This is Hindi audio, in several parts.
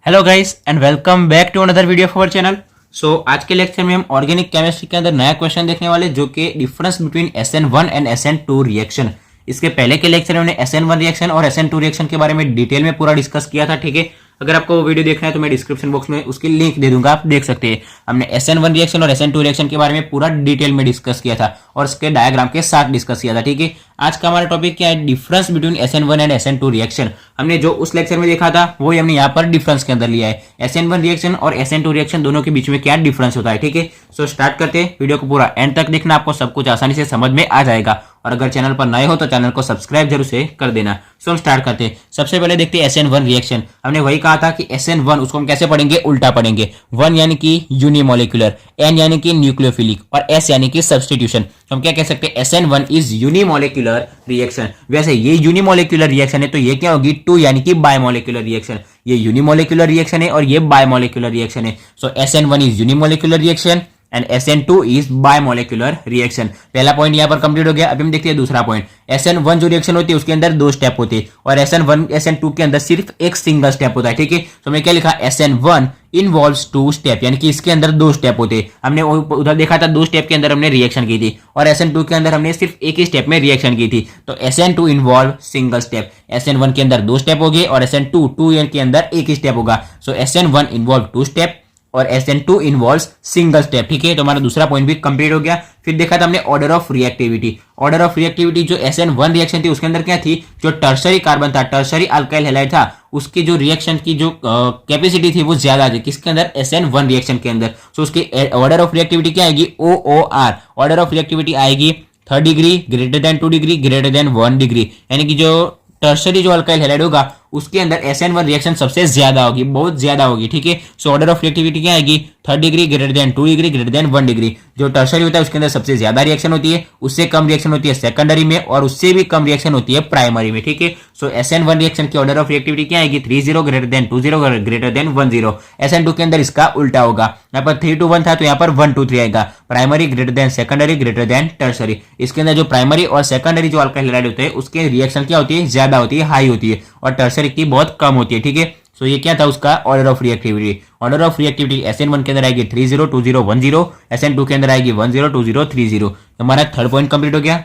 Hello guys and welcome back to another video of our channel. So आज के लेक्चर में हम ऑर्गेनिक केमिस्ट्री के अंदर नया क्वेश्चन देखने वाले जो कि difference between SN1 and SN2 reaction. इसके पहले के लेक्चर में हमने SN1 रिएक्शन और SN2 रिएक्शन के बारे में डिटेल में पूरा डिस्कस किया था। ठीक है, अगर आपको वो वीडियो देखना है तो मैं डिस्क्रिप्शन बॉक्स में उसकी लिंक दे दूंगा, आप देख सकते हैं। हमने SN1 रिएक्शन और SN2 रिएक्शन के बारे में पूरा डिटेल में डिस्कस किया था और उसके डायग्राम के साथ डिस्कस किया था। ठीक है, आज का हमारा टॉपिक क्या है? Difference between SN1 and SN2 reaction. हमने जो उस लेक्चर में देखा था वो हमने यहाँ पर डिफरेंस के अंदर लिया है। SN1 रिएक्शन और SN2 रिएक्शन दोनों के बीच में क्या डिफरेंस होता है। ठीक है, सो स्टार्ट करते हैं। वीडियो को पूरा एंड तक देखना, आपको सब कुछ आसानी से समझ में आ जाएगा। और अगर चैनल पर नए हो तो चैनल को सब्सक्राइब जरूर से कर देना। सो हम स्टार्ट करते हैं। सबसे पहले देखते हैं SN1 रिएक्शन। हमने वही कहा था कि SN1 उसको हम कैसे पढ़ेंगे, उल्टा पढ़ेंगे। 1 यानी कि यूनिमोलिकुलर, N यानी कि न्यूक्लियोफिलिक और S यानी कि सब्स्टिट्यूशन। हम क्या कह सकते हैं? SN1 is unimolecular reaction. वैसे ये यूनिमोलिकुलर रिएक्शन है तो ये क्या होगी? 2 यानी कि बायमोलिकुलर रिएक्शन। ये यूनिमोलिकुलर रिएक्शन है और ये बायमोलिकुलर रिएक्शन है। So SN1 is unimolecular reaction and SN2 is bimolecular reaction. पहला पॉइंट यहाँ पर कंप्लीट हो गया। अभी हम देखते हैं दूसरा पॉइंट। SN1 जो रिएक्शन होती है उसके अंदर 2 स्टेप होते हैं और SN1 SN2 के अंदर सिर्फ एक सिंगल स्टेप होता है। ठीक है, तो हमने क्या लिखा? SN1 इन्वॉल्व्स 2 स्टेप, यानी कि इसके अंदर 2 स्टेप होते हैं। हमने उधर देखा था 2 स्टेप के अंदर हमने रिएक्शन की थी और SN2 के अंदर हमने सिर्फ एक ही स्टेप में रिएक्शन की थी। तो SN2 involve single step. SN1 के अंदर 2 स्टेप हो गए और SN2 2 के अंदर एक ही स्टेप होगा। सो SN1 इन्वॉल्व 2 स्टेप और SN2 इन्वॉल्व्स सिंगल स्टेप। ठीक है, तो हमारा दूसरा पॉइंट भी कंप्लीट हो गया। फिर देखा था हमने order of reactivity. Order of reactivity जो SN1 रिएक्शन थी उसके अंदर क्या थी? जो टर्शरी कार्बन था, टर्शरी अल्काइल हैलाइड था, उसकी जो रिएक्शन की जो कैपेसिटी थी वो ज्यादा थी। किसके अंदर? SN1 रिएक्शन के अंदर। सो उसकी ऑर्डर ऑफ रिएक्टिविटी क्या आएगी? OOR। ऑर्डर ऑफ रिएक्टिविटी आएगी 3rd degree, greater than 2 degree, greater than 1 degree. यानी कि जो टर्शरी जो अल्काइल हैलाइड होगा उसके अंदर SN1 रिएक्शन सबसे ज्यादा होगी, बहुत ज्यादा होगी। ठीक है, सो ऑर्डर ऑफ रिएक्टिविटी क्या आएगी? 3rd degree, greater than 2 degree, greater than 1 degree. जो टर्शरी होता है उसके अंदर सबसे ज्यादा रिएक्शन होती है, उससे कम रिएक्शन होती है सेकेंडरी में और उससे भी कम रिएक्शन होती है प्राइमरी में। ठीक है, सो SN1 रिएक्शन की ऑर्डर ऑफ रिएक्टिविटी क्या आएगी? 30, greater than 20, greater than 10। SN2 के अंदर इसका उल्टा होगा। यहाँ पर 3 to 1 था तो यहाँ पर 1 to 3 आएगा। Primary greater than secondary, greater than tertiary. इसके अंदर जो प्राइमरी और सेकेंडरी जो अल्काइल हैलाइड होते हैं उसके रिएक्शन क्या होती है? ज्यादा होती है, हाई होती है, और टर्शरी की बहुत कम होती है। ठीक है, सो ये क्या था उसका order of reactivity. Order of reactivity SN1 के अंदर आएगी 30, 20, 10। SN2 के अंदर आएगी 10, 20, 30। हमारा थर्ड पॉइंट कंप्लीट हो गया।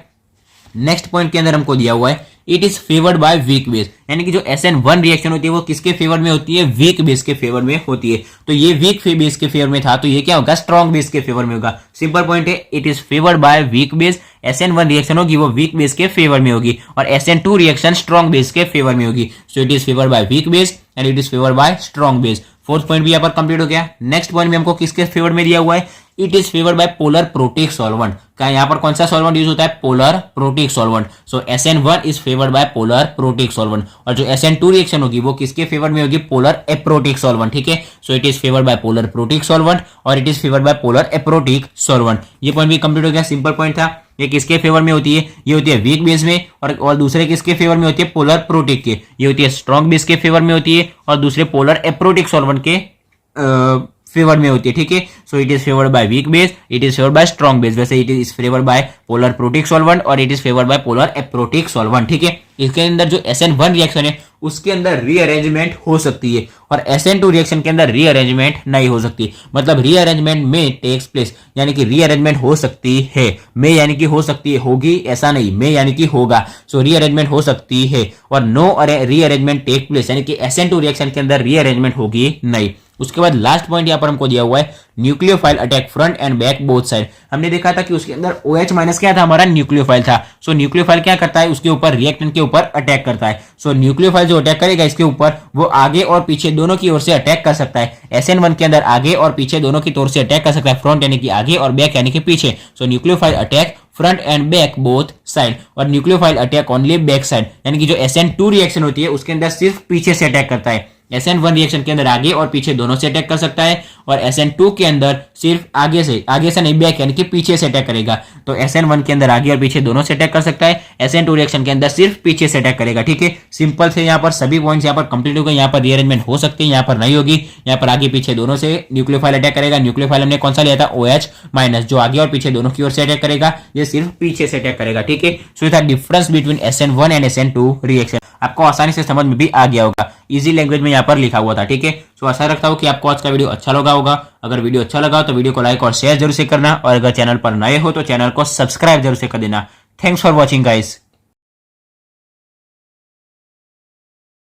नेक्स्ट पॉइंट के अंदर हमको दिया हुआ है it is favoured by weak base, यानी कि जो SN1 रिएक्शन होती है वो किसके फेवर में होती है? वीक बेस के फेवर में होती है। तो ये वीक बेस के फेवर में था तो ये क्या होगा? स्ट्रॉन्ग बेस के फेवर में होगा। सिंपल पॉइंट है, it is favoured by weak base. SN1 reaction होगी वो वीक बेस के फेवर में होगी और SN2 रिएक्शन स्ट्रॉन्ग बेस के फेवर में होगी। सो it is favoured by weak base and it is favoured by strong base. Fourth point भी यहाँ पर कंप्लीट हो गया। नेक्स्ट पॉइंट में हमको किसके फेवर में दिया हुआ है? It is favoured by polar protic solvent. क्या यहाँ पर कौन सा सॉल्वेंट यूज होता है? Polar protic solvent. So SN1 is favoured by polar protic solvent और जो SN2 रिएक्शन होगी वो किसके फेवर में होगी? Polar aprotic solvent. ठीक है, so it is favoured by polar protic solvent और it is favoured by polar aprotic solvent. ये पॉइंट भी कंप्लीट हो गया। सिंपल पॉइंट था। ये किसके फेवर में होती है? ये होती है वीक बेस में और दूसरे किसके फेवर में होती है? पोलर प्रोटिक के। ये होती है स्ट्रॉन्ग बेस के फेवर में होती है और दूसरे पोलर एप्रोटिक सॉल्वेंट के फेवर में होती है। ठीक है, so it is favoured by weak base, it is favoured by strong base. वैसे it is favoured by polar protic solvent और it is favoured by polar aprotic solvent. ठीक है, इसके अंदर जो SN1 रिएक्शन है उसके अंदर रीअरेंजमेंट हो सकती है और SN2 रिएक्शन के अंदर रीअरेंजमेंट नहीं हो सकती। मतलब रीअरेंजमेंट में टेक्स प्लेस, यानी कि रीअरेंजमेंट हो सकती है। में यानी कि हो सकती है, होगी ऐसा नहीं, में यानी कि होगा। सो रीअरेंजमेंट हो सकती है और नो रीअरेंजमेंट टेक प्लेस, यानी कि SN2 रिएक्शन के अंदर रीअरेंजमेंट होगी नहीं। उसके बाद लास्ट पॉइंट यहाँ पर हमको दिया हुआ है nucleophile attack front and back both side. हमने देखा था कि उसके अंदर OH माइनस क्या था? हमारा न्यूक्लियोफाइल था। सो न्यूक्लियोफाइल क्या करता है? उसके ऊपर रिएक्टेंट के ऊपर अटैक करता है। सो न्यूक्लियोफाइल जो अटैक करेगा इसके ऊपर वो आगे और पीछे दोनों की ओर से अटैक कर सकता है। SN1 के अंदर आगे और पीछे दोनों की ओर से अटैक कर सकता है, फ्रंट यानी कि आगे और बैक यानी कि पीछे। So nucleophile attack front and back both side और nucleophile attack only back side, यानी कि जो SN2 रिएक्शन होती है उसके अंदर सिर्फ पीछे से अटैक करता है। SN1 रिएक्शन के अंदर आगे और पीछे दोनों से अटैक कर सकता है और SN2 के अंदर सिर्फ आगे से नहीं, बैक यानी कि पीछे से अटैक करेगा। तो SN1 के अंदर आगे और पीछे दोनों से अटैक कर सकता है, SN2 रिएक्शन के अंदर सिर्फ पीछे से अटैक करेगा। ठीक है, सिंपल से यहाँ पर सभी पॉइंट्स यहाँ पर कंप्लीट हो गए। यहाँ पर रीअरेंजमेंट हो सकती है, यहाँ पर नहीं होगी। यहाँ पर आगे पीछे दोनों से न्यूक्लियोफाइल अटैक करेगा। न्यूक्लियोफाइल हमने कौन सा लिया था, OH-, जो आगे और पीछे दोनों की ओर से अटैक करेगा, ये सिर्फ पीछे से अटैक करेगा। ठीक है, सो ये था difference between SN1 and SN2 reaction. आपको आसानी से समझ में भी आ गया होगा, इजी लैंग्वेज में यहाँ पर लिखा हुआ था। ठीक है, सो आशा रखता हूँ कि आपको आज का वीडियो अच्छा लगा होगा। अगर वीडियो अच्छा लगा तो वीडियो को लाइक और शेयर जरूर से करना, और अगर चैनल पर नए हो तो चैनल को सब्सक्राइब जरूर से कर देना। Thanks for watching guys.